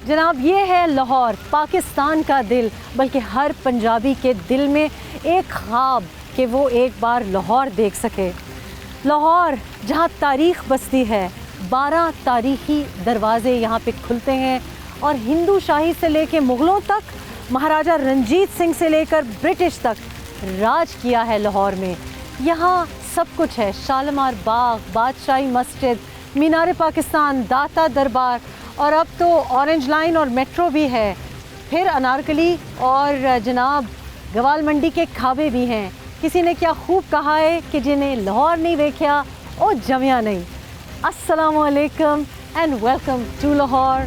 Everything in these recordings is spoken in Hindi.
जनाब ये है लाहौर, पाकिस्तान का दिल, बल्कि हर पंजाबी के दिल में एक ख्वाब कि वो एक बार लाहौर देख सके। लाहौर जहाँ तारीख़ बसती है, 12 तारीख़ी दरवाज़े यहाँ पे खुलते हैं और हिंदू शाही से लेकर मुग़लों तक, महाराजा रंजीत सिंह से लेकर ब्रिटिश तक राज किया है लाहौर में। यहाँ सब कुछ है, शालीमार बाग, बादशाही मस्जिद, मीनार पाकिस्तान, दाता दरबार और अब तो ऑरेंज लाइन और मेट्रो भी है। फिर अनारकली और जनाब गवाल मंडी के खाबे भी हैं। किसी ने क्या खूब कहा है कि जिन्हें लाहौर नहीं देखा ओ जमिया नहीं। अस्सलामु अलैकुम एंड वेलकम टू लाहौर।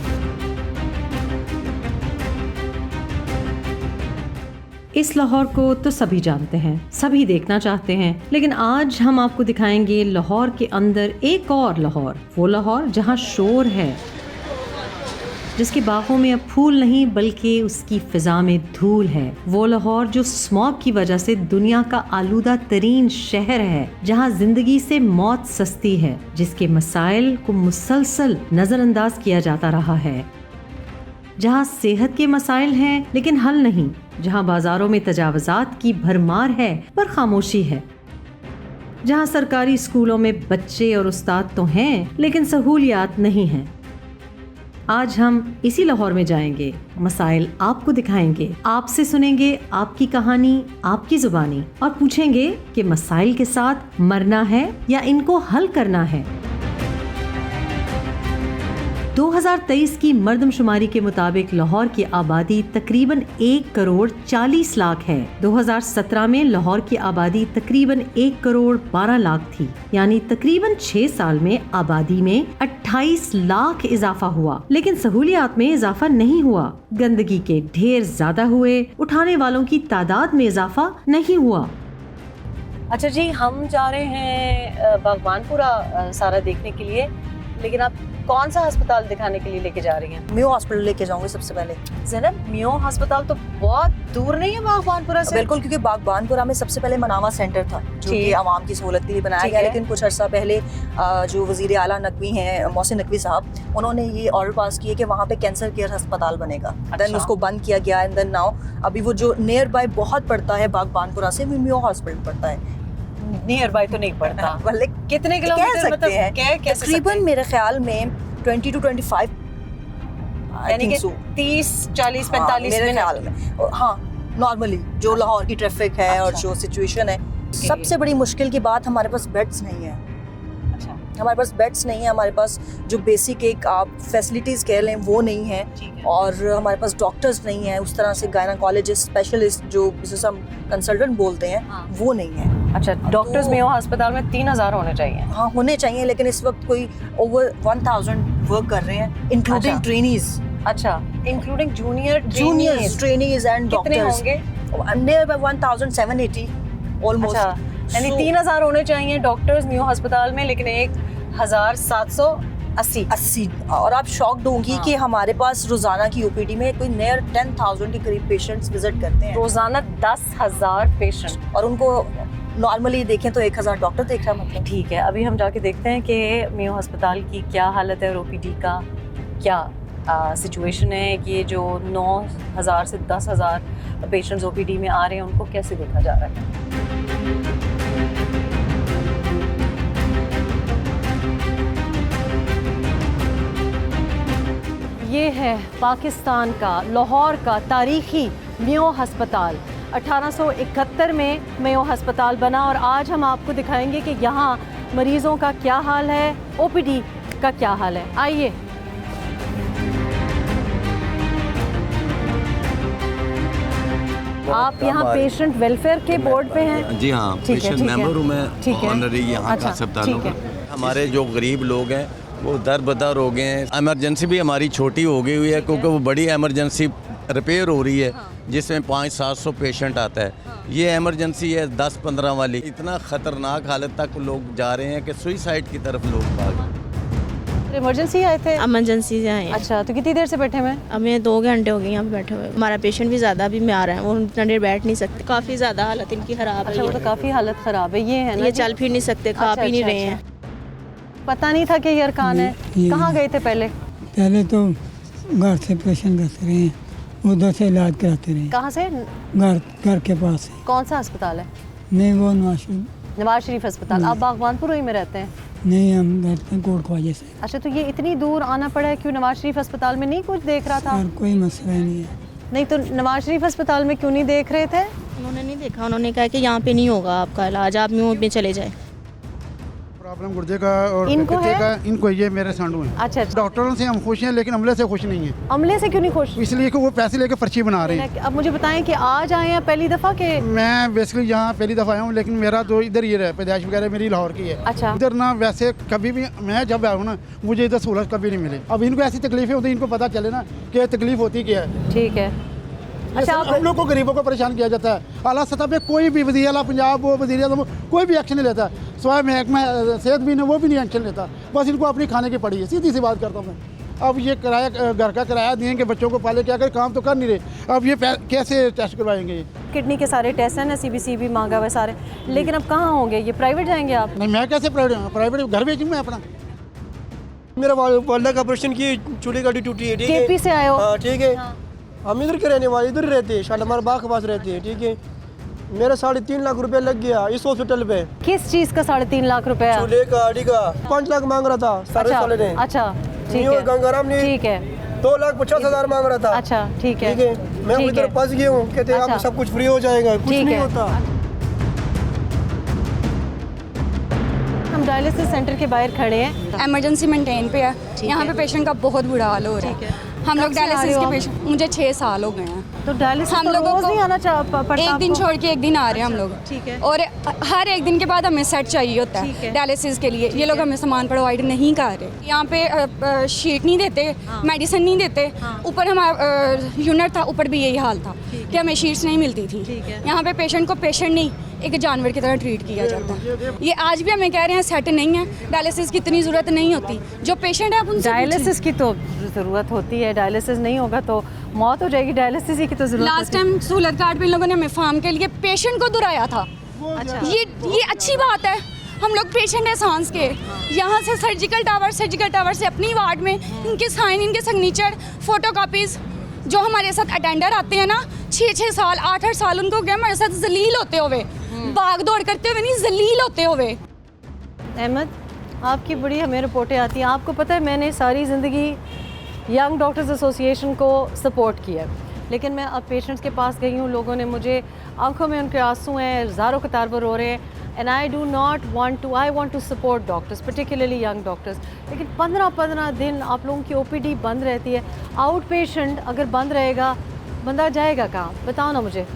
इस लाहौर को तो सभी जानते हैं, सभी देखना चाहते हैं, लेकिन आज हम आपको दिखाएंगे लाहौर के अंदर एक और लाहौर, वो लाहौर जहां शोर है, जिसके बागों में अब फूल नहीं बल्कि उसकी फिजा में धूल है। वो लाहौर जो स्मॉग की वजह से दुनिया का आलूदा तरीन शहर है, जहां जिंदगी से मौत सस्ती है, जिसके मसाइल को मुसलसल नजरअंदाज किया जाता रहा है, जहां सेहत के मसाइल हैं लेकिन हल नहीं, जहां बाजारों में तजावजात की भरमार है पर खामोशी है, जहां सरकारी स्कूलों में बच्चे और उस्ताद तो हैं लेकिन सहूलियात नहीं हैं। आज हम इसी लाहौर में जाएंगे, मसाइल आपको दिखाएंगे, आपसे सुनेंगे आपकी कहानी, आपकी जुबानी, और पूछेंगे कि मसाइल के साथ मरना है या इनको हल करना है। 2023 की मर्दमशुमारी के मुताबिक लाहौर की आबादी तकरीबन 1 करोड़ 40 लाख है। 2017 में लाहौर की आबादी तकरीबन 1 करोड़ 12 लाख थी, यानी तकरीबन 6 साल में आबादी में 28 लाख इजाफा हुआ, लेकिन सहूलियात में इजाफा नहीं हुआ। गंदगी के ढेर ज्यादा हुए, उठाने वालों की तादाद में इजाफा नहीं हुआ। अच्छा जी, हम जा रहे हैं बागबानपुरा सारा देखने के लिए, लेकिन आप कौन सा अस्पताल दिखाने के लिए लेके जा रही हैं? मियो हॉस्पिटल लेके जाऊंगी सबसे पहले। ज़ैनब, मियो अस्पताल तो बहुत दूर नहीं है बागबानपुरा से? बिल्कुल, क्योंकि बागबानपुरा में सबसे पहले मनावा सेंटर था जो कि आवाम की सहूलत के लिए बनाया गया, लेकिन कुछ अर्सा पहले जो वजीर आला नकवी हैं मोहसिन नकवी साहब, उन्होंने ये ऑर्डर पास किए कि वहाँ पे कैंसर केयर अस्पताल बनेगा। देन उसको बंद किया गया एंड देन नाउ अभी वो जो नियर बाय बहुत पड़ता है बागबानपुरा से, मियो हॉस्पिटल पड़ता है। नियर बाय तो नहीं पड़ता, कितने कह किलोमीटर सकते हैं तकरीबन मेरे ख्याल में 20 to 25, यानी कि 30, 40, 45 मेरे ख्याल में। हाँ, नॉर्मली जो लाहौर की ट्रैफिक है और जो सिचुएशन है, सबसे बड़ी मुश्किल की बात हमारे पास बेड्स नहीं है। हमारे पास बेड्स नहीं है, हमारे पास जो बेसिक एक आप फैसिलिटीज़ कह लें वो नहीं है, और हमारे पास डॉक्टर्स नहीं है उस तरह से, गायनाकोलॉजिस्ट, स्पेशलिस्ट जो जिसे हम कंसल्टेंट बोलते हैं, वो नहीं है। अच्छा, डॉक्टर्स मियो अस्पताल में 3000 होने चाहिए? हाँ, होने चाहिए, लेकिन इस वक्त कोई ओवर 1000 वर्क कर रहे हैं, इंक्लूडिंग ट्रेनीज। अच्छा, including juniors trainees and doctors. Near by 1780 almost. यानी 3000 होने चाहिए डॉक्टर्स मियो अस्पताल में, लेकिन 1780। और आप शॉक्ड होंगी कि हमारे पास रोजाना की ओपीडी में कोई नियर 10,000 के करीब पेशेंट्स विजिट करते हैं। रोजाना 10,000 पेशेंट, और उनको नॉर्मली देखें तो 1000 डॉक्टर देख रहा है, मतलब। ठीक है, अभी हम जाके देखते हैं कि मियो अस्पताल की क्या हालत है और ओपीडी का क्या सिचुएशन है, कि ये जो 9000 से 10,000 पेशेंट्स ओपीडी में आ रहे हैं उनको कैसे देखा जा रहा है। ये है पाकिस्तान का, लाहौर का तारीखी मियो अस्पताल। 1871 में मियो अस्पताल बना और आज हम आपको दिखाएंगे कि यहाँ मरीज़ों का क्या हाल है, ओपीडी का क्या हाल है। आइए। आप यहाँ पेशेंट वेलफेयर के बोर्ड पे हैं? जी हाँ, पेशेंट मेंबर हूँ मैं, ऑनरी यहाँ का अस्पतालों का। हमारे जो गरीब लोग हैं वो दर बदर हो गए हैं। इमरजेंसी भी हमारी छोटी हो गई हुई है, क्योंकि वो बड़ी इमरजेंसी रिपेयर हो रही है जिसमें 500-700 पेशेंट आता है। ये इमरजेंसी है 10-15 वाली। इतना ख़तरनाक हालत तक लोग जा रहे हैं कि सुइसाइड की तरफ लोग भाग। इमरजेंसी आए थे? इमरजेंसी से आए। अच्छा, तो कितनी देर से बैठे हुए? हमें 2 घंटे हो गए यहाँ पे बैठे हुए। हमारा पेशेंट भी ज़्यादा अभी में आ रहा है, वो इतना देर बैठ नहीं सकते, काफ़ी ज़्यादा हालत इनकी ख़राब है। अच्छा, वो तो काफ़ी हालत ख़राब है। ये है ना, ये चल फिर नहीं सकते, खा पी नहीं रहे हैं। पता नहीं था कि ये अरकान है। कहाँ गए थे पहले? पहले तो घर से ऑपरेशन करते रहे हैं, उधर से इलाज कराते रहे। कहाँ से? घर के पास है। कौन सा अस्पताल है? नहीं वो नवाज शरीफ अस्पताल। आप बागवानपुर ही में रहते हैं? नहीं, हम रहते हैं कोट ख्वाजा से। अच्छा, तो ये इतनी दूर आना पड़ा है क्यों? नवाज शरीफ अस्पताल में नहीं कुछ देख रहा था? कोई मसला नहीं है। नहीं तो नवाज शरीफ अस्पताल में क्यों नहीं देख रहे थे? उन्होंने नहीं देखा, उन्होंने कहा कि यहाँ पे नहीं होगा आपका इलाज, आप म्यूट में चले जाए। प्रॉब्लम गुर्दे का और इनको कच्चे है? का, इनको ये मेरे सांडू हैं। अच्छा, डॉक्टरों से हम खुश हैं लेकिन अमले से खुश नहीं है, अमले से क्यों नहीं खुश? इसलिए कि वो पैसे लेके पर्ची बना रहे हैं। अब मुझे बताएं कि आज आए हैं पहली दफा के? मैं बेसिकली यहाँ पहली दफ़ा आया हूँ, लेकिन मेरा तो इधर ही है, पैदाइश वगैरह मेरी लाहौर की है। अच्छा। इधर ना वैसे कभी भी मैं जब आया हूँ ना, मुझे इधर सहूलत कभी नहीं मिली। अब इनको ऐसी तकलीफें होती हैं, इनको पता चले ना कि तकलीफ होती क्या है। ठीक है। अच्छा, हम लोग को गरीबों को परेशान किया जाता है। आला सतह पे कोई भी वज़ीर आला पंजाब वो वज़ीर आज़म कोई भी एक्शन नहीं लेता। स्वास्थ्य महकमा सेहत भी नहीं, वो भी नहीं एक्शन लेता। बस इनको अपनी खाने की पड़ी है, सीधी सी बात करता हूँ मैं। अब ये किराया, घर का किराया देंगे, बच्चों को पाले, क्या कर, काम तो कर नहीं रहे। अब ये कैसे टेस्ट करवाएंगे? ये किडनी के सारे टेस्ट हैं ना, CBC भी मांगा हुआ सारे, लेकिन अब कहाँ होंगे ये? प्राइवेट जाएंगे आप? नहीं, मैं कैसे प्राइवेट घर बेचूँ मैं अपना? मेरा वालदा का ऑपरेशन की चूड़ी का टूटी है, ठीक है। KP से आए हो? हाँ, ठीक है। हम इधर के रहने वाले, इधर रहते हैं, शालीमार बाग के पास रहते हैं, ठीक है। मेरा 3.5 लाख रुपए लग गया इस हॉस्पिटल पे। किस चीज का 3.5 लाख रुपया? चूल्हे का, आड़ी का 5 लाख मांग रहा था सारे साले ने। अच्छा, ठीक है, गंगाराम ने ठीक है। 2,50,000 मांग रहा था। अच्छा, ठीक है, ठीक है। मैं ठीक इधर है। फंस गया हूँ, कहते हैं अच्छा। आप सब कुछ फ्री हो जाएगा, कुछ ठीक नहीं है। होता। हम डायलिसिस सेंटर के बाहर खड़े हैं। इमरजेंसी मेंटेन पे है, यहाँ पे पेशेंट का बहुत बुरा हाल हो रहा है। हम लोग कब से आ रहे डायलिसिस हो के आप? पेशेंट, मुझे 6 साल हो गए हैं। तो डायलिसिस हम तो लोगों रोज को नहीं आना पड़ता एक दिन आपको? छोड़ के एक दिन आ रहे हैं हम लोग। ठीक है। और हर एक दिन के बाद हमें सेट चाहिए होता ठीक है। है डायलिसिस के लिए। ये लोग हमें सामान प्रोवाइड नहीं कर रहे। यहाँ पे शीट नहीं देते, मेडिसिन नहीं देते। ऊपर हमारा यूनिट था, ऊपर भी यही हाल था कि हमें शीट्स नहीं मिलती थी। यहाँ पे पेशेंट को पेशेंट नहीं, एक जानवर की तरह ट्रीट किया जाता है। ये आज भी हमें कह रहे हैं सेट नहीं है, डायलिसिस की इतनी ज़रूरत नहीं होती। जो पेशेंट है आप उनसे डायलिसिस की तो ज़रूरत होती है, डायलिसिस नहीं होगा तो मौत हो जाएगी। डायलिसिस की तो ज़रूरत लास्ट टाइम सहूलत कार्ड पे इन लोगों ने हमें फार्म के लिए पेशेंट को दुराया था। अच्छा। ये अच्छी बात है। हम लोग पेशेंट हैं सांस के, यहाँ से सर्जिकल टावर से अपनी वार्ड में इनके साइन, इनके सिग्नेचर, फोटो कापीज़। जो हमारे साथ अटेंडर आते हैं ना, 6-6 साल 8-8 साल उनको गए हमारे साथ जलील होते हुए, भाग दौड़ करते हुए नहीं, जलील होते हुए। अहमद, आपकी बड़ी हमें रिपोर्टें आती हैं। आपको पता है मैंने सारी ज़िंदगी यंग डॉक्टर्स एसोसिएशन को सपोर्ट किया, लेकिन मैं अब पेशेंट्स के पास गई हूँ, लोगों ने मुझे, आंखों में उनके आंसू हैं, हज़ारों कतार पर रो रहे हैं। And I want to support doctors, particularly young doctors. लेकिन 15 दिन आप लोगों की OPD बंद रहती है। आउट पेशेंट अगर बंद रहेगा, बंदा जाएगा कहाँ? बताओ ना मुझे।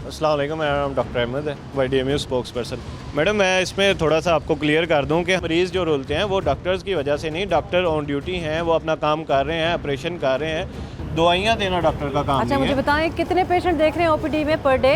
अस्सलाम वालेकुम, मेरा नाम डॉक्टर अहमद है, YDMU स्पोक्स पर्सन। मैडम, मैं इसमें थोड़ा सा आपको क्लियर कर दूं कि मरीज़ जो रोलते हैं वो डॉक्टर्स की वजह से नहीं, डॉक्टर ऑन ड्यूटी हैं, वो अपना काम कर रहे हैं, ऑपरेशन कर रहे हैं, दवाइयाँ देना डॉक्टर का काम अच्छा, नहीं मुझे है। बताएं कितने पेशेंट देख रहे हैं OPD में पर डे?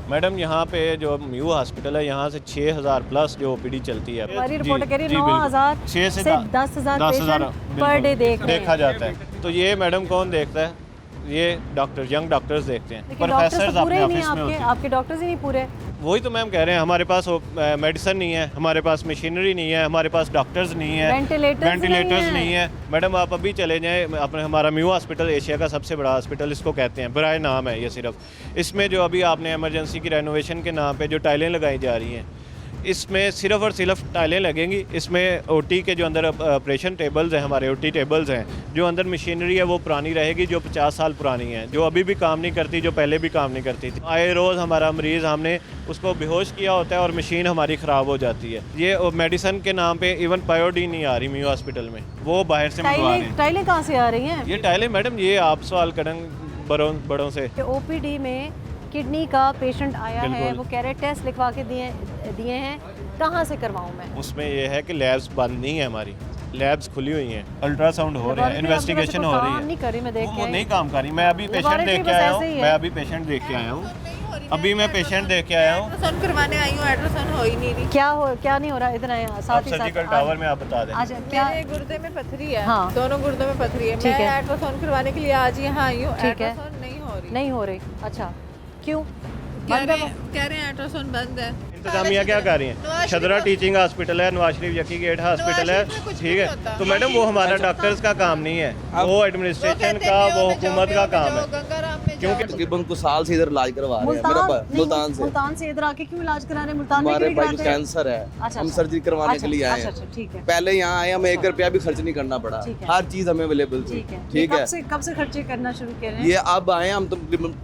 मैडम, यहाँ पे जो म्यू हॉस्पिटल है, यहाँ से 6,000 प्लस जो OPD चलती है। हमारी जी, रिपोर्ट कह रही जी, 9,000 बिल्कुल। 6 से 10,000 10,000 पेशेंट पर डे देखा जाता है। तो ये मैडम कौन देखता है? ये डॉक्टर, यंग डॉक्टर्स देखते हैं। लेकिन डॉक्टर्स तो प्रोफेसर्स पूरे अपने ही नहीं ऑफिस में आपके, होते हैं। आपके डॉक्टर्स ही नहीं पूरे। वही तो मैम कह रहे हैं, हमारे पास मेडिसिन नहीं है, हमारे पास मशीनरी नहीं है, हमारे पास डॉक्टर्स नहीं है, वेंटिलेटर्स नहीं है। मैडम, आप अभी चले जाएं अपने, हमारा म्यू हॉस्पिटल एशिया का सबसे बड़ा हॉस्पिटल इसको कहते हैं, बराए नाम है ये सिर्फ। इसमें जो अभी आपने इमरजेंसी की रेनोवेशन के नाम पे जो टाइलें लगाई जा रही हैं, इसमें सिर्फ और सिर्फ टाइलें लगेंगी। इसमें OT के जो अंदर ऑपरेशन टेबल्स हैं, हमारे OT टेबल्स हैं, जो अंदर मशीनरी है वो पुरानी रहेगी, जो 50 साल पुरानी है, जो अभी भी काम नहीं करती, जो पहले भी काम नहीं करती थी। आए रोज़ हमारा मरीज़, हमने उसको बेहोश किया होता है और मशीन हमारी ख़राब हो जाती है। ये मेडिसन के नाम पे इवन पायोडी नहीं आ रही म्यू हॉस्पिटल में, वो बाहर से मंगवा रहे हैं। टाइलें कहाँ से आ रही हैं? ये टाइलें मैडम, ये आप सवाल करें बड़ों से। OPD में किडनी का पेशेंट आया है, वो कह रहे टेस्ट लिखवा के दिए हैं, कहाँ से करवाऊँ मैं? उसमें ये है कि लैब्स बंद नहीं है, हमारी लैब्स खुली हुई हैं, अल्ट्रासाउंड हो रहे हैं, इन्वेस्टिगेशन हो रही है। नहीं करी, मैं देख वो नहीं काम कर रही। मैं अभी पेशेंट देख के आया हूँ, अभी मैं पेशेंट देख के आया हूँ। अल्ट्रासाउंड करवाने आई हूँ, अल्ट्रासाउंड हो ही नहीं रही। क्या नहीं हो रहा? इतना साथ ही साथ सर्जिकल टावर में आप बता दें। अच्छा, क्या मेरे गुर्दे में पथरी है। हाँ। दोनों गुर्दों में पथरी है। ठीक है। मैं अल्ट्रासाउंड करवाने के लिए आज यहाँ आई हूँ। ठीक है। अल्ट्रासाउंड नहीं हो रही। नहीं हो रही? अच्छा, क्यों? कह रहे हैं अल्ट्रासाउंड बंद है। इंतजामिया क्या कर रही है? शदरा टीचिंग हॉस्पिटल है, नवाज शरीफ यकी गेट हॉस्पिटल है, ठीक है। तो मैडम वो हमारा डॉक्टर्स का काम नहीं है, वो एडमिनिस्ट्रेशन का, वो हुकूमत का काम है। क्योंकि तकरीबन कुछ साल से इधर इलाज करवा रहे हैं। मेरा मुल्तान से इधर आके क्यों इलाज करा रहे हैं? मुल्तान में हमारे क्यों भाई कैंसर है, हम सर्जरी करवाने के लिए आए हैं। ठीक है। पहले यहाँ आए, हमें 1 रुपया भी खर्च नहीं करना पड़ा, हर चीज हमें अवेलेबल थी। ठीक है। कब से खर्चे करना शुरू किए हैं? ये अब आए हम तो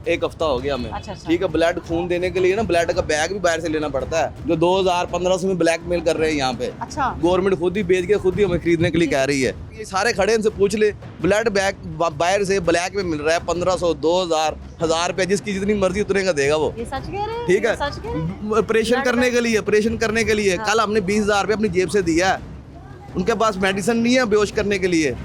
1 हफ्ता हो गया हमें। ठीक है। ब्लड खून देने के लिए ना ब्लड का बैग भी बाहर से लेना पड़ता है, जो 2015 में ब्लैकमेल कर रहे हैं यहाँ पे। अच्छा। गवर्नमेंट खुद ही बेच के खुद ही हमें खरीदने के लिए कह रही है। ये सारे खड़े इनसे पूछ ले, ब्लड बैग बाहर से ब्लैक में मिल रहा है 1500, 2000, 1000 रुपया, जिसकी जितनी मर्जी उतने का देगा वो। ये सच कह रहे हैं? ठीक है। ऑपरेशन करने के लिए कल हमने 20,000 रुपये अपनी जेब से दिया है। उनके पास मेडिसिन नहीं है बेहोश करने के लिए।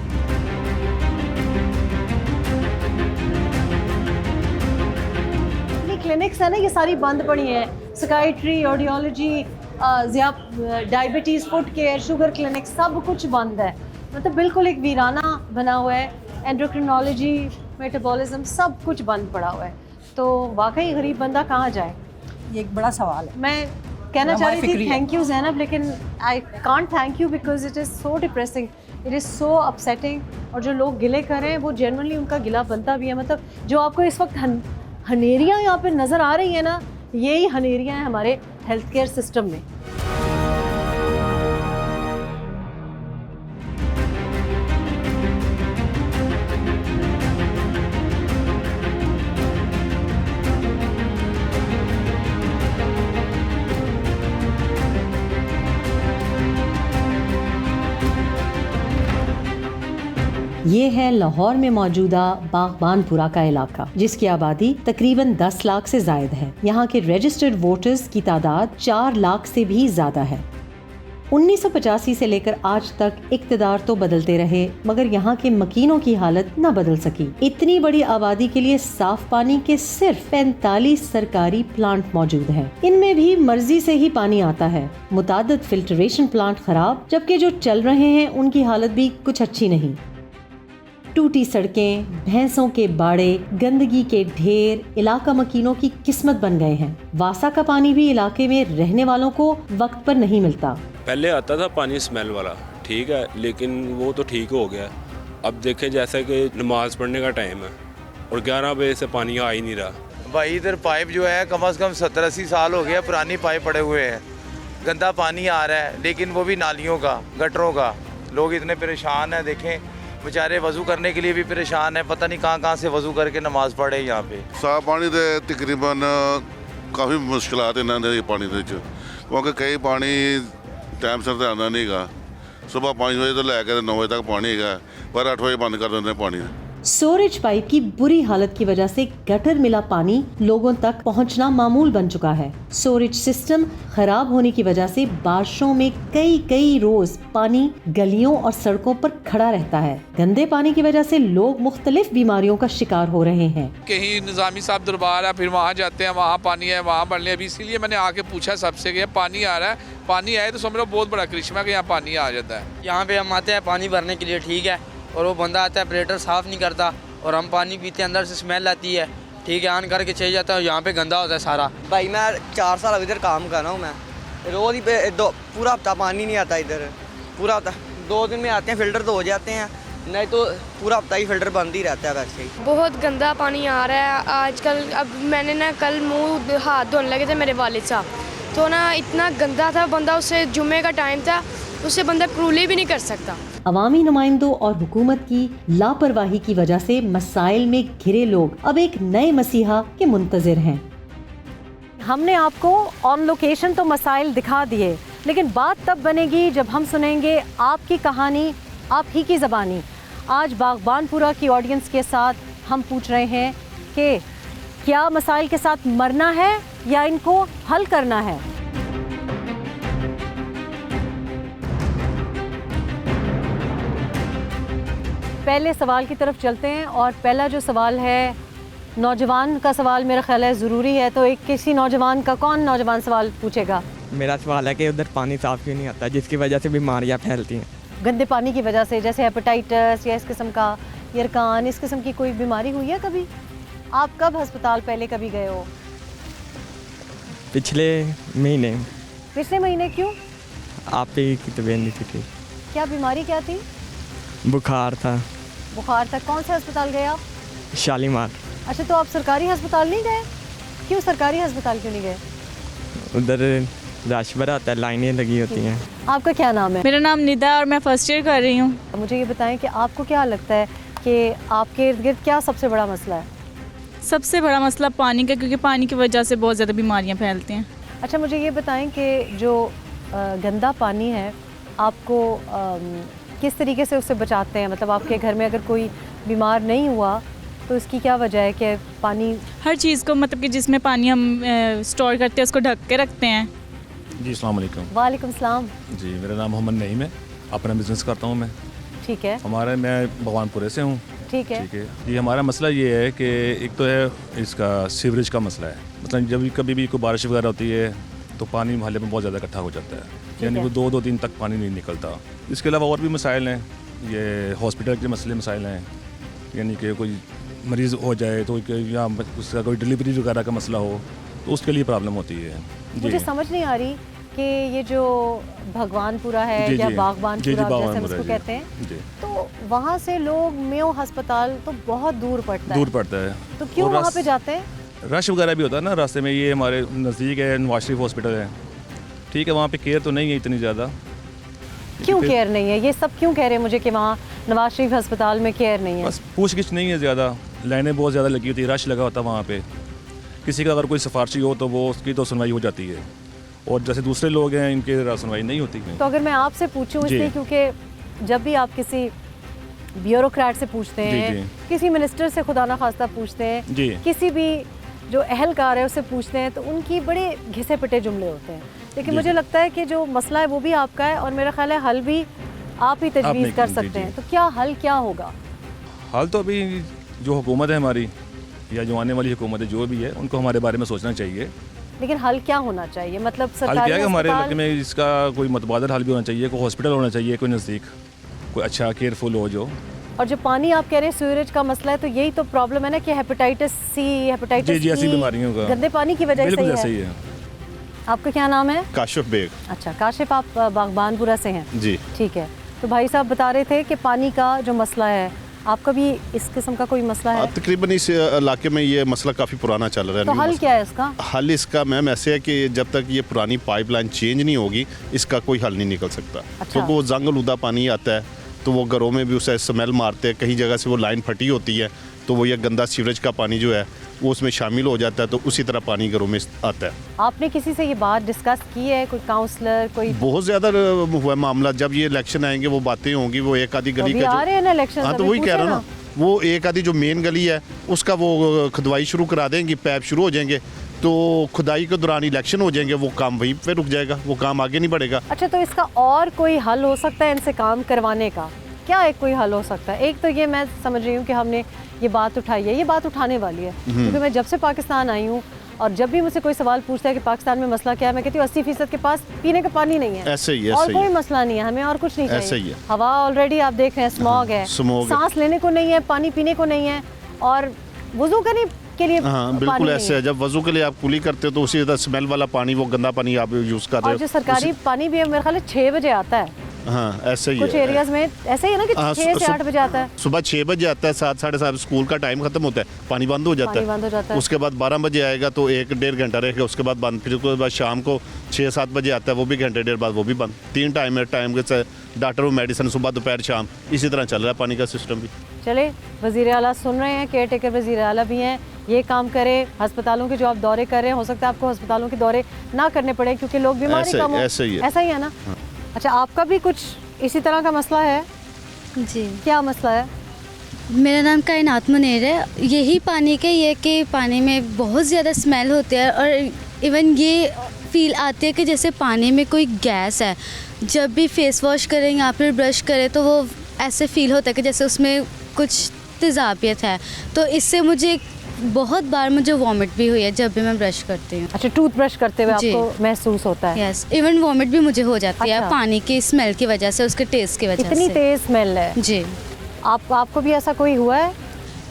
क्लिनिक्स है ना, ये सारी बंद पड़ी हैं। Psychiatry, audiology, diabetes, foot care, sugar clinic, सब कुछ बंद है। मतलब बिल्कुल एक वीराना बना हुआ है। एंडोक्रिनोलॉजी, मेटाबॉलिज्म, सब कुछ बंद पड़ा हुआ है। तो वाकई गरीब बंदा कहाँ जाए? ये एक बड़ा सवाल है। मैं कहना चाह रही थी थैंक यू ज़ैनब, लेकिन I can't thank you because it is so depressing, it is so upsetting. और जो लोग गिले कर रहे हैं वो जेन्युइनली उनका गिला बनता भी है। मतलब जो आपको इस वक्त हनेरियाँ यहाँ पे नज़र आ रही हैं ना, यही हनेरियाँ हैं हमारे हेल्थ केयर सिस्टम में। ये है लाहौर में मौजूदा बागबानपुरा का इलाका, जिसकी आबादी तकरीबन 10 लाख से जायद है। यहाँ के रजिस्टर्ड वोटर्स की तादाद 4 लाख से भी ज्यादा है। 1985 से लेकर आज तक इक्तदार तो बदलते रहे, मगर यहाँ के मकीनों की हालत न बदल सकी। इतनी बड़ी आबादी के लिए साफ पानी के सिर्फ 45 सरकारी प्लांट मौजूद हैं। इनमें भी मर्जी से ही पानी आता है। मुतादिद फिल्ट्रेशन प्लांट खराब, जबकि जो चल रहे हैं उनकी हालत भी कुछ अच्छी नहीं। टूटी सड़कें, भैंसों के बाड़े, गंदगी के ढेर इलाका मकीनों की किस्मत बन गए हैं। वासा का पानी भी इलाके में रहने वालों को वक्त पर नहीं मिलता। पहले आता था पानी स्मेल वाला, ठीक है, लेकिन वो तो ठीक हो गया। अब देखें जैसे कि नमाज पढ़ने का टाइम है और 11 बजे से पानी आ ही नहीं रहा। भाई इधर पाइप जो है कम से कम 70-80 साल हो गया, पुरानी पाइप पड़े हुए हैं, गंदा पानी आ रहा है, लेकिन वो भी नालियों का, गटरों का। लोग इतने परेशान हैं, देखें बेचारे वज़ू करने के लिए भी परेशान है, पता नहीं कहाँ से वज़ू करके नमाज पढ़े यहाँ पे। साफ पानी दे तकरीबन काफ़ी मुश्किलात इन्हां दे पानी दे विच, क्योंकि कई पानी टाइम सिर तो आना नहीं गा। सुबह 5 बजे तो लैके 9 बजे तक पानी है, पर 8 बजे बंद कर देते पानी। सोरेज पाइप की बुरी हालत की वजह से गटर मिला पानी लोगों तक पहुंचना मामूल बन चुका है। सोरेज सिस्टम खराब होने की वजह से बारिशों में कई रोज पानी गलियों और सड़कों पर खड़ा रहता है। गंदे पानी की वजह से लोग मुख्तलिफ बीमारियों का शिकार हो रहे हैं। कहीं निजामी साहब दरबार है, फिर वहाँ जाते हैं, वहाँ पानी है, वहाँ बढ़ने। अभी इसीलिए मैंने आके पूछा सबसे कि पानी आ रहा है, पानी आए तो समझो बहुत बड़ा करिश्मा कि यहाँ पानी आ जाता है। यहाँ पे हम आते हैं पानी भरने के लिए, ठीक है, और वो बंदा आता है ऑपरेटर साफ़ नहीं करता और हम पानी पीते हैं, अंदर से स्मेल आती है, ठीक है, ऑन करके चले जाता है, यहाँ पे गंदा होता है सारा। भाई मैं 4 साल इधर काम कर रहा हूँ, मैं रोज़ ही पे पूरा हफ्ता पानी नहीं आता इधर, पूरा हफ्ता 2 दिन में आते हैं, फ़िल्टर तो हो जाते हैं, नहीं तो पूरा हफ्ता ही फ़िल्टर बंद ही रहता है। वैसे ही बहुत गंदा पानी आ रहा है आजकल। अब मैंने ना कल मुँह हाथ धोने लगे थे मेरे वालिद साहब, तो ना इतना गंदा था, बंदा उससे जुम्मे का टाइम था, उससे बंदा क्रूली भी नहीं कर सकता। अवामी नुमाइंदों और हुकूमत की लापरवाही की वजह से मसाइल में घिरे लोग अब एक नए मसीहा के मुंतजिर हैं। हमने आपको ऑन लोकेशन तो मसाइल दिखा दिए, लेकिन बात तब बनेगी जब हम सुनेंगे आपकी कहानी आप ही की ज़बानी। आज बागबानपुरा की ऑडियंस के साथ हम पूछ रहे हैं कि क्या मसाइल के साथ मरना है या इनको हल करना है। पहले सवाल की तरफ चलते हैं और पहला जो सवाल है नौजवान का सवाल मेरा ख्याल है ज़रूरी है, तो एक किसी नौजवान का कौन नौजवान सवाल पूछेगा? मेरा सवाल है कि उधर पानी साफ़ क्यों नहीं आता, जिसकी वजह से बीमारियां फैलती हैं। गंदे पानी की वजह से, जैसे हेपेटाइटिस या इस किस्म का यरकान, इस किस्म की कोई बीमारी हुई है कभी? आप कब अस्पताल पहले कभी गए हो? पिछले महीने। पिछले महीने क्यों? आप ही की तबीयत नहीं थी ठीक। क्या बीमारी क्या थी? बुखार था। बुखार था। कौन से अस्पताल गए आप? शालीमार। अच्छा, तो आप सरकारी अस्पताल नहीं गए? क्यों सरकारी अस्पताल क्यों नहीं गए? उधर रश भरा होता है, लाइनें लगी होती हैं। आपका क्या नाम है? मेरा नाम निदा है और मैं फर्स्ट ईयर कर रही हूँ। मुझे ये बताएं कि आपको क्या लगता है कि आपके इर्द गिर्द क्या सबसे बड़ा मसला है? सबसे बड़ा मसला पानी का, क्योंकि पानी की वजह से बहुत ज़्यादा बीमारियाँ फैलती हैं। अच्छा, मुझे ये बताएं कि जो गंदा पानी है आपको किस तरीके से उससे बचाते हैं? मतलब आपके घर में अगर कोई बीमार नहीं हुआ तो इसकी क्या वजह है कि पानी हर चीज़ को, मतलब कि जिसमें पानी हम स्टोर करते हैं उसको ढक के रखते हैं। जी अस्सलाम वालेकुम। वालेकुम सलाम। जी मेरा नाम मोहम्मद नईम है, अपना बिज़नेस करता हूँ मैं। ठीक है। मैं भगवानपुरे से हूँ। ठीक है। ठीक है जी। हमारा मसला ये है कि एक तो है इसका सीवरेज का मसला है। मतलब जब कभी भी कोई बारिश वगैरह होती है तो पानी मोहल्ले में बहुत ज़्यादा इकट्ठा हो जाता है, यानी वो 2-2 दिन तक पानी नहीं निकलता। इसके अलावा और भी मसाइल हैं, ये हॉस्पिटल के मसाइल हैं, यानी कि कोई मरीज़ हो जाए तो या उसका कोई डिलीवरी वगैरह का मसला हो तो उसके लिए प्रॉब्लम होती है। मुझे समझ नहीं आ रही कि ये जो भगवानपुरा है या बागबानपुरा जैसे हम इसको कहते हैं, तो वहाँ से लोग मेयो अस्पताल तो बहुत दूर पड़ता है। तो क्यों वहाँ पे जाते हैं? रश वगैरह भी होता है ना रास्ते में। ये हमारे नज़दीक है, नवाज शरीफ हॉस्पिटल है, ठीक है, वहाँ पे केयर तो नहीं है इतनी ज़्यादा। क्यों केयर नहीं है? ये सब क्यों कह रहे हैं मुझे कि वहाँ नवाज शरीफ अस्पताल में केयर नहीं है? बस पूछ-गिछ नहीं है ज़्यादा, लाइनें बहुत ज़्यादा लगी होती है, रश लगा होता है वहाँ पे। किसी का अगर कोई सिफारशी हो तो वो उसकी तो सुनवाई हो जाती है, और जैसे दूसरे लोग हैं इनके सुनवाई नहीं होती। तो अगर मैं आपसे पूछूं, इसलिए क्योंकि जब भी आप किसी ब्यूरोक्रेट से पूछते हैं, किसी मिनिस्टर से खुदा ना खास्ता पूछते हैं, किसी भी जो अहलकार है उससे पूछते हैं, तो उनकी बड़े घिसे पिटे जुमले होते हैं। लेकिन मुझे लगता है कि जो मसला है वो भी आपका है, और मेरा ख्याल है हल भी आप ही तजवीज़ कर सकते हैं। तो क्या हल क्या होगा? हल तो अभी जो हुकूमत है हमारी, या जो आने वाली हुकूमत है, जो भी है, उनको हमारे बारे में सोचना चाहिए। लेकिन हल क्या होना चाहिए? मतलब हल क्या है, हमारे इलाके में इसका कोई मतबादल हल भी होना चाहिए, कोई हॉस्पिटल होना चाहिए, कोई नज़दीक, कोई अच्छा केयरफुल हो जो। और जो पानी आप कह रहे हैं सीवरेज का मसला है, तो यही तो प्रॉब्लम है ना कि हेपेटाइटिस सी, हेपेटाइटिस जी ऐसी बीमारियों का गंदे पानी की वजह से ही है। आपका क्या नाम है? काशिफ बेग। अच्छा काशिफ, आप बागबानपुरा से हैं? जी ठीक है। तो भाई साहब बता रहे थे कि पानी का जो मसला है, आपका भी इस किस्म का कोई मसला है? तकरीबन इस इलाके में ये मसला काफ़ी पुराना चल रहा है। तो हल क्या है इसका? हल इसका मैम ऐसे है कि जब तक ये पुरानी पाइपलाइन चेंज नहीं होगी, इसका कोई हल नहीं निकल सकता। क्योंकि वो जंगलूदा पानी आता है तो वो घरों में भी उसे स्मेल मारते हैं, कहीं जगह से वो लाइन फटी होती है तो वो ये गंदा सीवरेज का पानी जो है वो उसमें शामिल हो जाता है, तो उसी तरह पानी घरों में आता है। आपने किसी से ये बात डिस्कस की है? कोई काउंसलर, कोई? बहुत ज़्यादा हुआ मामला। जब ये इलेक्शन आएंगे वो बातें होंगी, वो एक आधी गली का आ रहे हैं ना इलेक्शन। हाँ, तो वही कह रहा हूँ ना, वो एक आधी जो मेन गली है उसका वो खुदवाई शुरू करा देंगे, पैप शुरू हो जाएंगे, तो खुदाई के दौरान इलेक्शन हो जाएंगे, वो काम वहीं पे रुक जाएगा, वो काम आगे नहीं बढ़ेगा। अच्छा, तो इसका और कोई हल हो सकता है इनसे काम करवाने का? क्या एक कोई हल हो सकता है? एक तो ये मैं समझ रही हूँ कि हमने ये बात उठाई है, ये बात उठाने वाली है, क्योंकि मैं जब से पाकिस्तान आई हूँ और जब भी मुझसे कोई सवाल पूछता है कि पाकिस्तान में मसला क्या है, मैं कहती हूँ 80% के पास पीने का पानी नहीं है। ऐसे ही है, और कोई मसला नहीं है, हमें और कुछ नहीं चाहिए। ऐसे ही है। हवा ऑलरेडी आप देख रहे हैं, स्मॉग है, सांस लेने को नहीं है, पानी पीने को नहीं है, और वुजू करने के लिए बिल्कुल ऐसे है। जब वजू के लिए आप कुली करते हो तो उसी तरह स्मेल वाला पानी, वो गंदा पानी आप यूज़ कर रहे हो। और जो सरकारी पानी भी है मेरे ख्याल है 6 बजे आता है। हाँ ऐसे ही कुछ एरियाज में ऐसे ही है ना कि 6 से 8 बजे आता है। सुबह 6 बजे आता है, 7 साढ़े 7 स्कूल का टाइम खत्म होता है, पानी बंद हो जाता है। उसके बाद 12 बजे आएगा तो 1-1.5 घंटा रहेगा, उसके बाद बंद। फिर उसके बाद शाम को 6-7 बजे आता है, वो भी घंटे डेढ़ बाद वो भी बंद। 3 टाइम है, टाइम के डॉक्टर और मेडिसिन सुबह दोपहर शाम, इसी तरह चल रहा है पानी का सिस्टम भी। चले, वज़ीर आला सुन रहे हैं, केयर टेकर वज़ीर आला भी हैं, ये काम करें। अस्पतालों के जो आप दौरे कर रहे हैं, हो सकता है आपको अस्पतालों के दौरे ना करने पड़े क्योंकि लोग बीमारी कम हो। ऐसा ही है ना? अच्छा, आपका भी कुछ इसी तरह का मसला है? जी। क्या मसला है? मेरा नाम कायनात मुनीर है। यही पानी के ये कि पानी में बहुत ज़्यादा स्मेल होती है, और इवन ये फील आती है कि जैसे पानी में कोई गैस है। जब भी फेस वॉश करें या फिर ब्रश करें तो वो ऐसे फील होता है कि जैसे उसमें कुछ तेज़ाबियत है। तो इससे मुझे बहुत बार वॉमिट भी हुई है जब भी मैं ब्रश करती हूँ। अच्छा, टूथ ब्रश करते हुए आपको महसूस होता है? यस, इवन वॉमिट भी मुझे हो जाती है पानी की स्मेल की वजह से, उसके टेस्ट की वजह से। इतनी तेज स्मेल है? जी। आपको भी ऐसा कोई हुआ है?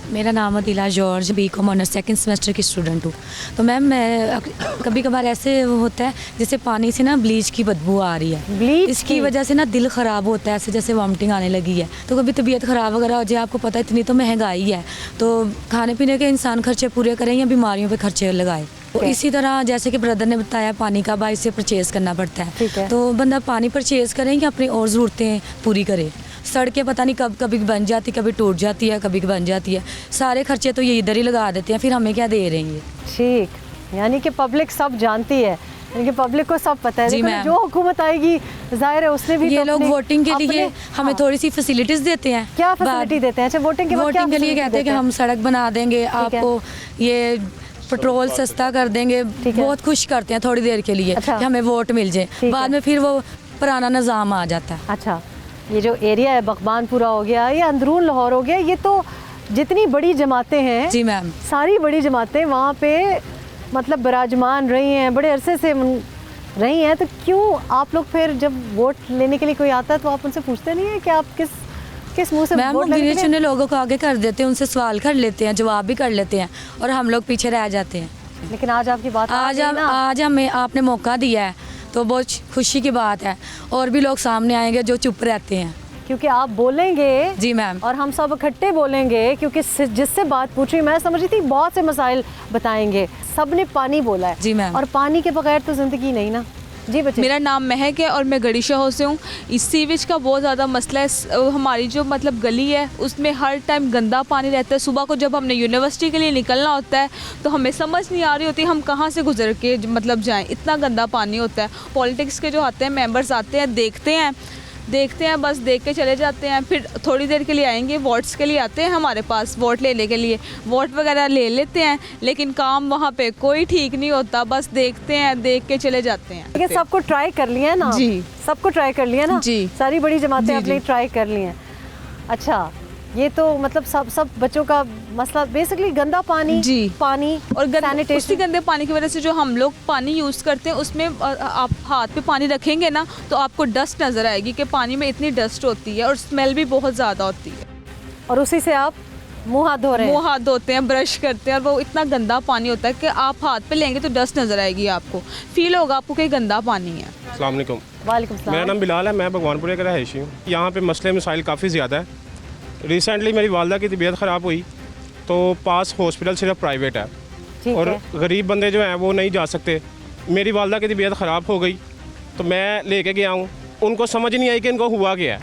मेरा नाम Adila George BCom honours second semester की स्टूडेंट हूँ। तो मैम मैं कभी कभार ऐसे होता है जैसे पानी से ना ब्लीच की बदबू आ रही है, ब्लीच इसकी वजह से ना दिल ख़राब होता है, ऐसे जैसे वॉमिटिंग आने लगी है। तो कभी तबीयत ख़राब वगैरह हो जाए, आपको पता है इतनी तो महंगाई है, तो खाने पीने के इंसान खर्चे पूरे करें या बीमारियों पर खर्चे लगाए। तो इसी तरह जैसे कि ब्रदर ने बताया पानी का बाइक से परचेज़ करना पड़ता है, तो बंदा पानी परचेज़ करें या अपनी और ज़रूरतें पूरी करे। सड़कें पता नहीं कब कभी बन जाती, कभी टूट जाती है, कभी बन जाती है, सारे खर्चे तो ये इधर ही लगा देते हैं, फिर हमें क्या दे रहे हैं ये। ठीक, यानी कि पब्लिक सब जानती है, यानी कि पब्लिक को सब पता है। जी देखो, मैम। जो हुकूमत आएगी जाहिर है उसने भी ये तो लोग अपने- वोटिंग के लिए अपने- हमें थोड़ी सी फैसिलिटीज़ देते हैं। क्या फैसिलिटी देते हैं? अच्छा, वोटिंग के बाद क्या वोटिंग के लिए facility कहते हैं कि देते हम सड़क बना देंगे आपको, ये पेट्रोल सस्ता कर देंगे, बहुत खुश करते हैं थोड़ी देर के लिए कि हमें वोट मिल जाए, बाद में फिर वो पुराना निज़ाम आ जाता है। अच्छा, ये जो एरिया है बख्बानपुरा हो गया, ये अंदरून लाहौर हो गया, ये तो जितनी बड़ी जमातें हैं, जी मैम, सारी बड़ी जमातें वहाँ पे मतलब विराजमान रही हैं, बड़े अरसे से रही हैं। तो क्यों आप लोग फिर जब वोट लेने के लिए कोई आता है तो आप उनसे पूछते नहीं हैं कि आप किस मुंह से मैम वोट लेने गिने के लिए? चुने लोगों को आगे कर देते हैं, उनसे सवाल कर लेते हैं, जवाब भी कर लेते हैं, और हम लोग पीछे रह जाते हैं। लेकिन आज आपकी बात आज हमें आपने मौका दिया है तो बहुत खुशी की बात है, और भी लोग सामने आएंगे जो चुप रहते हैं, क्योंकि आप बोलेंगे। जी मैम, और हम सब इकट्ठे बोलेंगे, क्योंकि जिससे बात पूछी मैं समझ रही थी बहुत से मसाइल बताएंगे, सब ने पानी बोला है। जी मैम, और पानी के बगैर तो ज़िंदगी नहीं ना। जी बच्चे। मेरा नाम महक है और मैं गड़ी शहर से हूँ। इस सीवेज का बहुत ज़्यादा मसला है। हमारी जो मतलब गली है उसमें हर टाइम गंदा पानी रहता है। सुबह को जब हमने यूनिवर्सिटी के लिए निकलना होता है तो हमें समझ नहीं आ रही होती हम कहाँ से गुजर के मतलब जाएं, इतना गंदा पानी होता है। पॉलिटिक्स के जो आते हैं मेंबर्स आते हैं, देखते हैं बस देख के चले जाते हैं, फिर थोड़ी देर के लिए आएंगे, वोट्स के लिए आते हैं हमारे पास वोट लेने के लिए, वोट वगैरह ले लेते हैं, लेकिन काम वहाँ पे कोई ठीक नहीं होता, बस देखते हैं, देख के चले जाते हैं। लेकिन सबको ट्राई कर लिया है ना? जी, सबको ट्राई कर लिया ना? जी, सारी बड़ी जमातें जी, अपने ट्राई कर ली हैं। अच्छा, ये तो मतलब सब बच्चों का मसला बेसिकली गंदा पानी। जी, पानी और उसी गंदे पानी की वजह से जो हम लोग पानी यूज़ करते हैं उसमें आप हाथ पे पानी रखेंगे ना तो आपको डस्ट नज़र आएगी कि पानी में इतनी डस्ट होती है और स्मेल भी बहुत ज़्यादा होती है, और उसी से आप मुंह हाथ धो रहे हैं। मुंह हाथ धोते हैं, ब्रश करते हैं, और वो इतना गंदा पानी होता है कि आप हाथ पे लेंगे तो डस्ट नज़र आएगी, आपको फील होगा आपको कि गंदा पानी है। अस्सलाम वालेकुम। वालेकुम सलाम। मेरा नाम बिलाल है, मैं भगवानपुरे का रहायशी हूँ। यहाँ पे मसले मसाइल काफ़ी ज़्यादा है। रिसेंटली मेरी वालदा की तबीयत ख़राब हुई तो पास हॉस्पिटल सिर्फ प्राइवेट है और गरीब बंदे जो हैं वो नहीं जा सकते। मेरी वालदा की तबीयत ख़राब हो गई तो मैं लेके गया हूँ, उनको समझ नहीं आई कि इनको हुआ क्या है।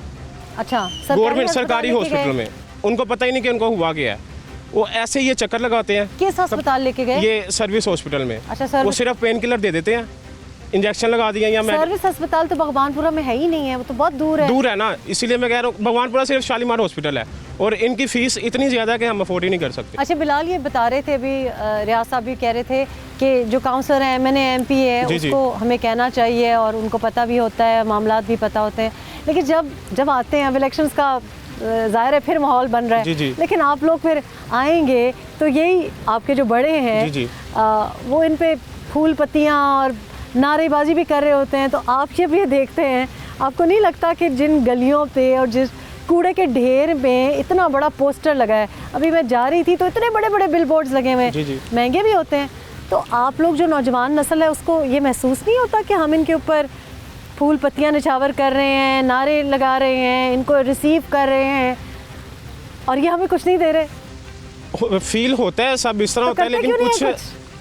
अच्छा, गवर्नमेंट सरकारी हॉस्पिटल में उनको पता ही नहीं कि इनको हुआ क्या है, वो ऐसे ही ये चक्कर लगाते हैं। किस अस्पताल लेके गए? ये सर्विस हॉस्पिटल में। अच्छा, वो सिर्फ पेन किलर दे देते हैं, इंजेक्शन लगा दिए या सर्विस अस्पताल तो भगवानपुरा में है ही नहीं है, वो तो बहुत दूर है ना, इसीलिए मैं कह रहा हूँ भगवानपुरा सिर्फ शालीमार हॉस्पिटल है और इनकी फ़ीस इतनी ज़्यादा है कि हम अफोर्ड ही नहीं कर सकते। अच्छा बिलाल, ये बता रहे थे अभी रियाज साहब भी कह रहे थे कि जो काउंसलर है MNA MP है उसको हमें कहना चाहिए और उनको पता भी होता है, मामलात भी पता होते हैं, लेकिन जब आते हैं अब इलेक्शंस का ज़ाहिर है फिर माहौल बन रहा है। लेकिन आप लोग फिर आएंगे तो यही आपके जो बड़े हैं वो इन पे फूल पत्तियाँ और नारेबाजी भी कर रहे होते हैं, तो आप जब ये देखते हैं आपको नहीं लगता कि जिन गलियों पे और जिस कूड़े के ढेर में इतना बड़ा पोस्टर लगा है, अभी मैं जा रही थी तो इतने बड़े बड़े बिल बोर्ड्स लगे हुए हैं, महंगे भी होते हैं, तो आप लोग जो नौजवान नस्ल है उसको ये महसूस नहीं होता कि हम इनके ऊपर फूल पत्तियाँ निछावर कर रहे हैं, नारे लगा रहे हैं, इनको रिसीव कर रहे हैं और ये हमें कुछ नहीं दे रहे? फील होता है, सब इस तरह होता है, लेकिन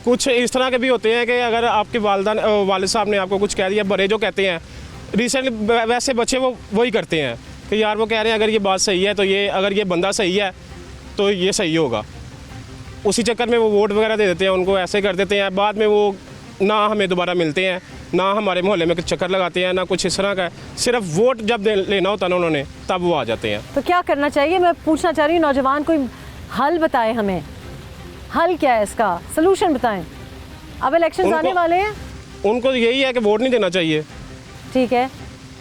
कुछ इस तरह के भी होते हैं कि अगर आपके वालिद साहब ने आपको कुछ कह दिया, बड़े जो कहते हैं रिसेंटली वैसे बच्चे वो वही करते हैं कि यार वो कह रहे हैं अगर ये बात सही है तो ये, अगर ये बंदा सही है तो ये सही होगा, उसी चक्कर में वो वोट वगैरह दे देते हैं, उनको ऐसे कर देते हैं, बाद में वो ना हमें दोबारा मिलते हैं, ना हमारे मोहल्ले में चक्कर लगाते हैं, ना कुछ इस तरह का, सिर्फ वोट जब लेना होता ना उन्होंने तब वो आ जाते हैं। तो क्या करना चाहिए? मैं पूछना चाह रही हूँ नौजवान कोई हल बताए, हमें हल क्या है इसका, सलूशन बताएं। अब इलेक्शन आने वाले हैं, उनको यही है कि वोट नहीं देना चाहिए। ठीक है,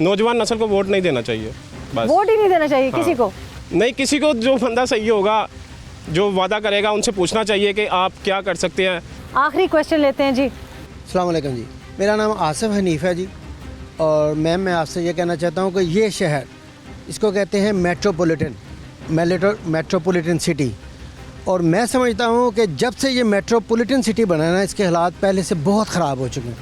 नौजवान नस्ल को वोट नहीं देना चाहिए, बस वोट ही नहीं देना चाहिए। किसी को नहीं, किसी को जो बंदा सही होगा, जो वादा करेगा, उनसे पूछना चाहिए कि आप क्या कर सकते हैं। आखिरी क्वेश्चन लेते हैं जी। अस्सलाम वालेकुम जी, मेरा नाम आसिफ हनीफ है जी, और मैम मैं आपसे ये कहना चाहता हूँ कि ये शहर, इसको कहते हैं मेट्रोपॉलिटन सिटी, और मैं समझता हूँ कि जब से ये मेट्रोपॉलिटन सिटी बना है ना, इसके हालात पहले से बहुत ख़राब हो चुके हैं।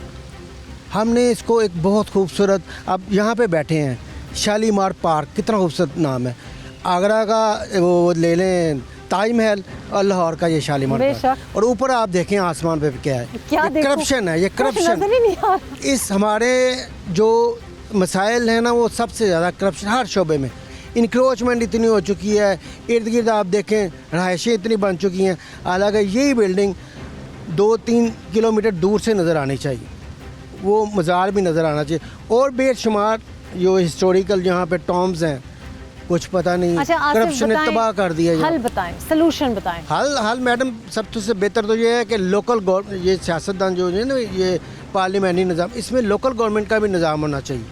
हमने इसको एक बहुत खूबसूरत, अब यहाँ पे बैठे हैं, शालीमार पार्क, कितना खूबसूरत नाम है। आगरा का वो ले लें ताजमहल और लाहौर का ये शालीमार पार्क, और ऊपर आप देखें आसमान पे क्या है, ये करप्शन है, ये करप्शन। इस हमारे जो मसाइल हैं ना, वो सबसे ज़्यादा करप्शन हर शोबे में। इंक्रोचमेंट इतनी हो चुकी है, इर्द गिर्द आप देखें रहायशें इतनी बन चुकी हैं। हालांकि यही बिल्डिंग 2-3 किलोमीटर दूर से नज़र आनी चाहिए, वो मज़ार भी नज़र आना चाहिए, और बेशुमार जो हिस्टोरिकल जहाँ पे टॉम्स हैं, कुछ पता नहीं। अच्छा, करप्शन ने तबाह कर दिया। हल बताएं, सलूशन बताएं। हल मैडम सबसे बेहतर तो ये है कि लोकल गवर्नमेंट, ये सियासतदान जो है ना, ये पार्लियामेंट्री निज़ाम, इसमें लोकल गवर्नमेंट का भी निज़ाम होना चाहिए।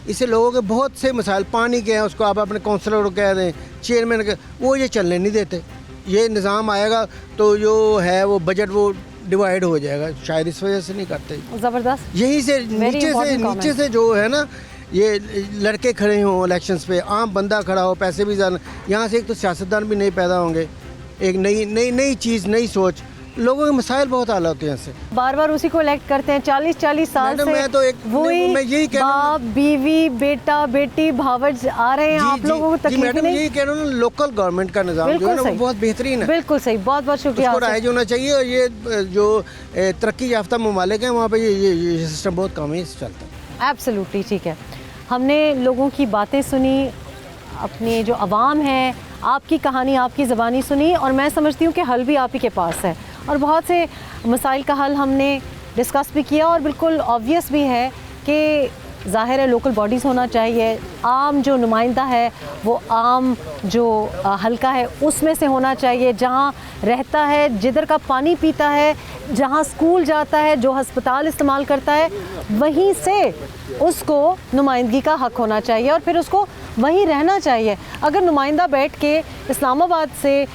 इससे लोगों के बहुत से मसाइल, पानी के हैं, उसको आप अपने काउंसलर को कह दें, चेयरमैन के, वो ये चलने नहीं देते। ये निज़ाम आएगा तो जो है वो बजट वो डिवाइड हो जाएगा, शायद इस वजह से नहीं करते। ज़बरदस्त। यहीं से नीचे से जो है ना, ये लड़के खड़े हों इलेक्शंस पे, आम बंदा खड़ा हो, पैसे भी ज़्यादा, यहाँ से एक तो सियासतदान भी नहीं पैदा होंगे, एक नई चीज़, नई सोच, लोगों के मसाइल बहुत आला होते हैं इससे। बार बार उसी को इलेक्ट करते हैं, 40-40 साल से मैं तो यही कह बाप, बीवी, बेटा, बेटी, भावज आ रहे हैं, आप लोगों को तकलीफ मैडम नहीं। यही कह रहा हूँ, लोकल गवर्नमेंट का निज़ाम जो है ना, वो बहुत बेहतरीन है। बिल्कुल सही, बहुत बहुत शुक्रिया। उसको राइज होना चाहिए, और ये जो तरक्की याफ्ता ममालिक हैं वहाँ पे ये सिस्टम बहुत कम ही चलता है। एब्सोल्युटली ठीक है। हमने लोगों की बातें सुनी, अपने जो अवाम है, आपकी कहानी, आपकी ज़बानी सुनी, और मैं समझती हूँ कि हल भी आप ही के पास है, और बहुत से मसाइल का हल हमने डिस्कस भी किया, और बिल्कुल ऑब्वियस भी है कि ज़ाहिर है लोकल बॉडीज़ होना चाहिए, आम जो नुमाइंदा है वो आम जो हल्का है उसमें से होना चाहिए, जहाँ रहता है, जिधर का पानी पीता है, जहाँ स्कूल जाता है, जो अस्पताल इस्तेमाल करता है, वहीं से उसको नुमाइंदगी का हक़ होना चाहिए, और फिर उसको वहीं रहना चाहिए। अगर नुमाइंदा बैठ के इस्लामाबाद से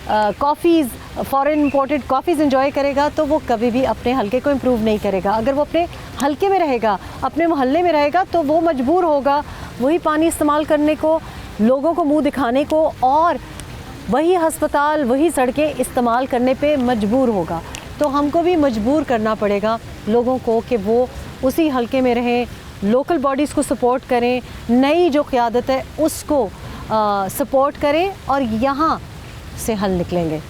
coffees, foreign imported coffees enjoy करेगा तो वो कभी भी अपने हलके को इम्प्रूव नहीं करेगा। अगर वो अपने हलके में रहेगा, अपने मोहल्ले में रहेगा, तो वो मजबूर होगा वही पानी इस्तेमाल करने को, लोगों को मुंह दिखाने को, और वही हस्पताल, वही सड़कें इस्तेमाल करने पे मजबूर होगा। तो हमको भी मजबूर करना पड़ेगा लोगों को कि वो उसी हलके में रहें, लोकल बॉडीज़ को सपोर्ट करें, नई जो क़यादत है उसको सपोर्ट करें, और यहाँ से हल निकलेंगे।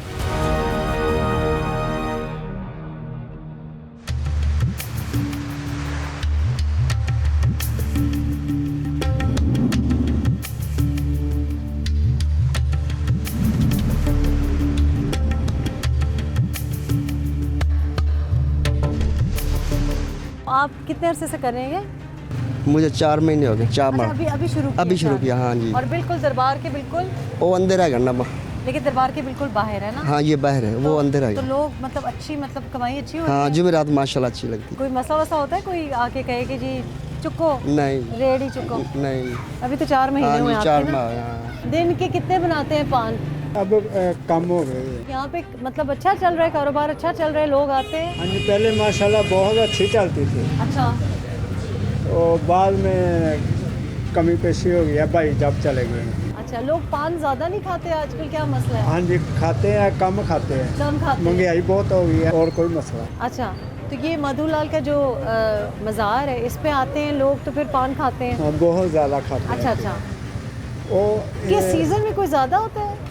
आप कितने अरसे से कर रहे हैं? मुझे 4 महीने हो गए, 4 माह। अभी शुरू किया। हाँ जी। और बिल्कुल दरबार के बिल्कुल वो अंदर है करना, लेकिन दरबार के बिल्कुल बाहर है ना? हाँ ये बाहर है, वो अंदर है। तो लोग मतलब अच्छी, मतलब कमाई अच्छी होती है? हाँ जुमेरात माशाल्लाह अच्छी लगती है। कोई मसला वसा होता है, कोई आके कहे कि जी चुको? नहीं, रेडी चुको? नहीं। अभी तो 4 महीने हुए आपके 4 ना? माह। दिन के कितने बनाते हैं पान? अब कम हो गए। यहाँ पे मतलब अच्छा चल रहा है, कारोबार अच्छा चल रहा है, लोग आते हैं? हाँ जी, पहले माशाल्लाह बहुत अच्छी चलती थी। अच्छा। और बाद में कमी पेशी हो गई है भाई, जब चले गए। अच्छा, लोग पान ज़्यादा नहीं खाते आजकल, क्या मसला है? हाँ जी, खाते हैं, कम खाते हैं। कम खाते हैं। महंगाई बहुत हो गई है, और कोई मसला। अच्छा, तो ये मधुलाल का जो मज़ार है, इस पे आते हैं लोग तो फिर पान खाते हैं? हाँ, बहुत ज़्यादा खाते हैं। अच्छा अच्छा। वो किस सीज़न में कोई ज़्यादा होता है?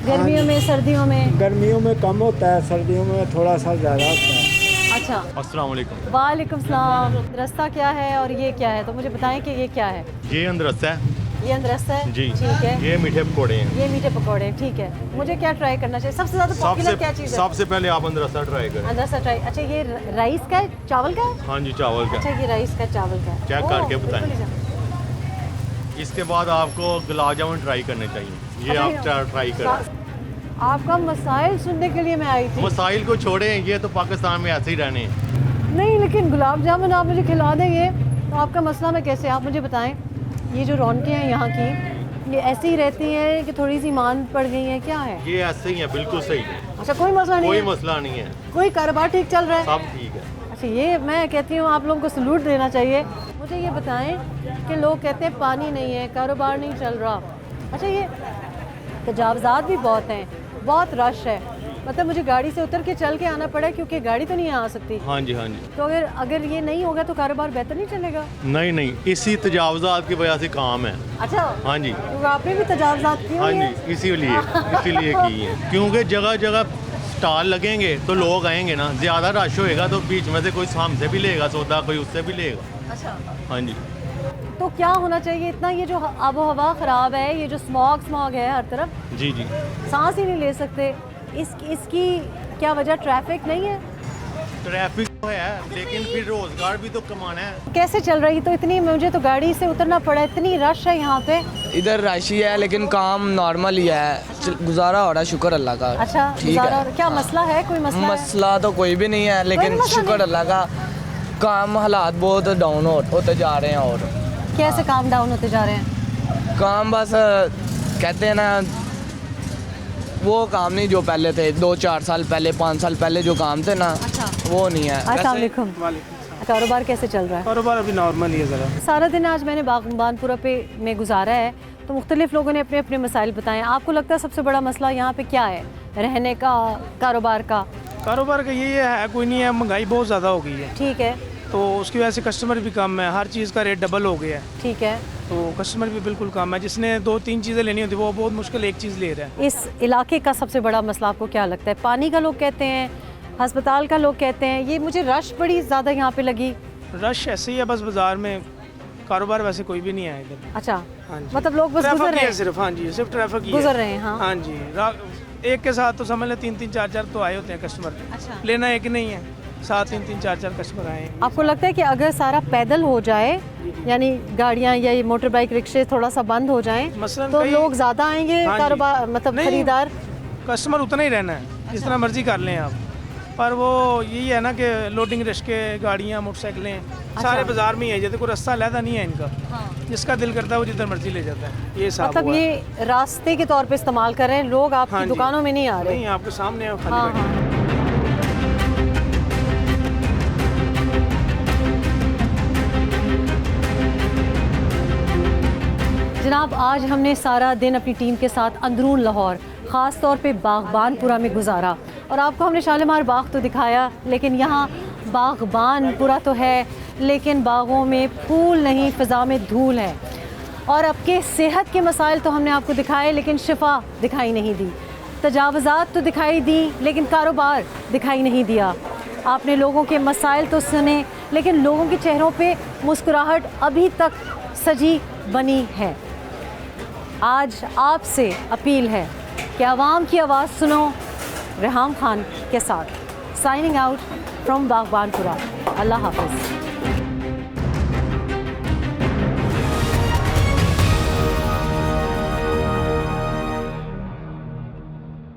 गर्मियों में, सर्दियों में? गर्मियों में कम होता है, सर्दियों में थोड़ा सा ज़्यादा होता है। अच्छा। अस्सलाम वालेकुम। वालेकुम सलाम। रास्ता क्या है और ये क्या है, तो मुझे बताएं कि ये क्या है? ये अंदरस्ता है। ये अंदरस्ता है जी, ठीक है। ये मीठे पकौड़े हैं। ये मीठे पकौड़े, ठीक है। मुझे क्या ट्राई करना चाहिए? सबसे ज़्यादा पॉपुलर क्या चीज़ है? सबसे पहले आप अंदरस्ता ट्राई करें। अंदरस्ता ट्राई। अच्छा, ये राइस का है, चावल का है? हाँ जी, चावल का। अच्छा, ये राइस का, चावल का है। चेक करके बताएं। इसके बाद आपको गुलाब जामुन ट्राई करने चाहिए, ये आप ट्राई करें। आपका मसाइल सुनने के लिए मैं आई थी। मसाइल को छोड़ें, ये तो पाकिस्तान में ऐसे ही रहने हैं। नहीं, लेकिन गुलाब जामुन आप मुझे खिला देंगे तो आपका मसला में कैसे, आप मुझे बताएं। ये जो रौनकें हैं यहाँ की, ये ऐसी ही रहती हैं कि थोड़ी सी मान पड़ गई है, क्या है? ये ऐसे ही है, बिल्कुल सही है। अच्छा, कोई मसला नहीं है? कोई मसला नहीं है, कोई कारोबार ठीक चल रहा है? सब ठीक है। अच्छा, ये मैं कहती हूँ आप लोगों को सलूट देना चाहिए। मुझे ये बताएं कि लोग कहते हैं पानी नहीं है, कारोबार नहीं चल रहा। अच्छा, ये तजावज़ात भी बहुत हैं, बहुत रश है, मतलब मुझे गाड़ी से उतर के चल के आना पड़ा क्योंकि गाड़ी तो नहीं आ सकती। हाँ जी, हाँ जी। तो अगर ये नहीं होगा तो कारोबार बेहतर नहीं चलेगा? नहीं, इसी तजावज़ात की वजह से काम है। अच्छा। हाँ जी, क्योंकि आपने भी तजावज़ात किए हाँ हुए हैं? जी, इसीलिए की है, क्योंकि जगह जगह स्टॉल लगेंगे तो लोग आएंगे ना, ज़्यादा रश होएगा तो बीच में से कोई हमसे भी लेगा सौदा, कोई उससे भी लेगा। अच्छा। हाँ जी। तो क्या होना चाहिए? इतना ये जो आबो हवा ख़राब है, ये जो स्मॉग है हर तरफ, जी, सांस ही नहीं ले सकते, इसकी क्या वजह? ट्रैफिक नहीं है? ट्रैफिक तो है, लेकिन फिर रोजगार भी तो कमाना है। कैसे चल रही? तो इतनी, मुझे तो गाड़ी से उतरना पड़ा, इतनी रश है यहाँ पे। इधर रश ही है लेकिन काम नॉर्मल ही है, गुजारा हो रहा है, शुक्र अल्लाह का। अच्छा, ठीक है। क्या मसला है? कोई मसला तो कोई भी नहीं है, लेकिन शुक्र अल्लाह का काम हालात बहुत डाउन होते जा रहे हैं। और कैसे काम डाउन होते जा रहे हैं? काम बस कहते हैं ना, वो काम नहीं जो पहले थे, 2-4 साल पहले, 5 साल पहले जो काम थे ना, वो नहीं है। अस्सलाम वालेकुम। कारोबार कैसे चल रहा है? कारोबार अभी नॉर्मल ही है ज़रा। सारा दिन आज मैंने बागबानपुरा में गुजारा है, तो मुख्तलिफ लोगों ने अपने अपने मसाइल बताए। आपको लगता है सबसे बड़ा मसला यहाँ पे क्या है? रहने का, कारोबार का? कारोबार का ये है, कोई नहीं है, महंगाई बहुत ज़्यादा हो गई है। ठीक है। तो उसकी वजह से कस्टमर भी कम है, हर चीज़ का रेट डबल हो गया है। ठीक है। तो कस्टमर भी बिल्कुल कम है, जिसने 2-3 चीज़ें लेनी होती वो बहुत मुश्किल एक चीज़ ले रहा है। इस इलाके का सबसे बड़ा मसला आपको क्या लगता है? पानी का लोग कहते हैं, अस्पताल का लोग कहते हैं, ये मुझे रश बड़ी ज़्यादा यहाँ पे लगी। रश ऐसे ही है, बस बाजार में कारोबार वैसे कोई भी नहीं है इधर। अच्छा। हाँ जी। मतलब लोग बस गुजर रहे हैं सिर्फ? हाँ जी, सिर्फ ट्रैफिक ही गुजर रहे हैं। हाँ, हाँ जी। एक के साथ तो समझ लें 3-3, 4-4 तो आए होते हैं कस्टमर। अच्छा। लेना एक नहीं है, साथ 3-3, 4-4 कस्टमर आए हैं। आपको लगता है कि अगर सारा पैदल हो जाए, यानी गाड़ियाँ या ये मोटर बाइक रिक्शे थोड़ा सा बंद हो जाएं, तो लोग ज़्यादा आएंगे? हाँ कारोबार मतलब खरीदार, कस्टमर उतना ही रहना है, जिस तरह मर्जी कर लें आप। पर वो यही है ना कि लोडिंग रिक्शे, गाड़ियाँ, मोटरसाइकिलें सारे बाजार में ही है, जैसे कोई रास्ता अलहदा नहीं है इनका। जिसका दिल करता है वो जिधर मर्जी ले जाता है। ये मतलब ये रास्ते के तौर पे इस्तेमाल कर रहे हैं लोग, आपकी दुकानों में नहीं आ रहे? नहीं, आपके सामने खाली। जनाब, आज हमने सारा दिन अपनी टीम के साथ अंदरून लाहौर, ख़ास तौर पे बागबानपुरा में गुजारा, और आपको हमने शालीमार बाग तो दिखाया, लेकिन यहाँ बागबानपुरा तो है, लेकिन बागों में फूल नहीं, फ़िज़ा में धूल है। और आपके सेहत के मसाइल तो हमने आपको दिखाए, लेकिन शिफा दिखाई नहीं दी। तजावज़ात तो दिखाई दी, लेकिन कारोबार दिखाई नहीं दिया। आपने लोगों के मसाइल तो सुने, लेकिन लोगों के चेहरों पे मुस्कुराहट अभी तक सजी बनी है। आज आपसे अपील है कि आवाम की आवाज़ सुनो। रेहाम खान के साथ साइनिंग आउट फ्रॉम बागबानपुरा। अल्लाह हाफ़िज़।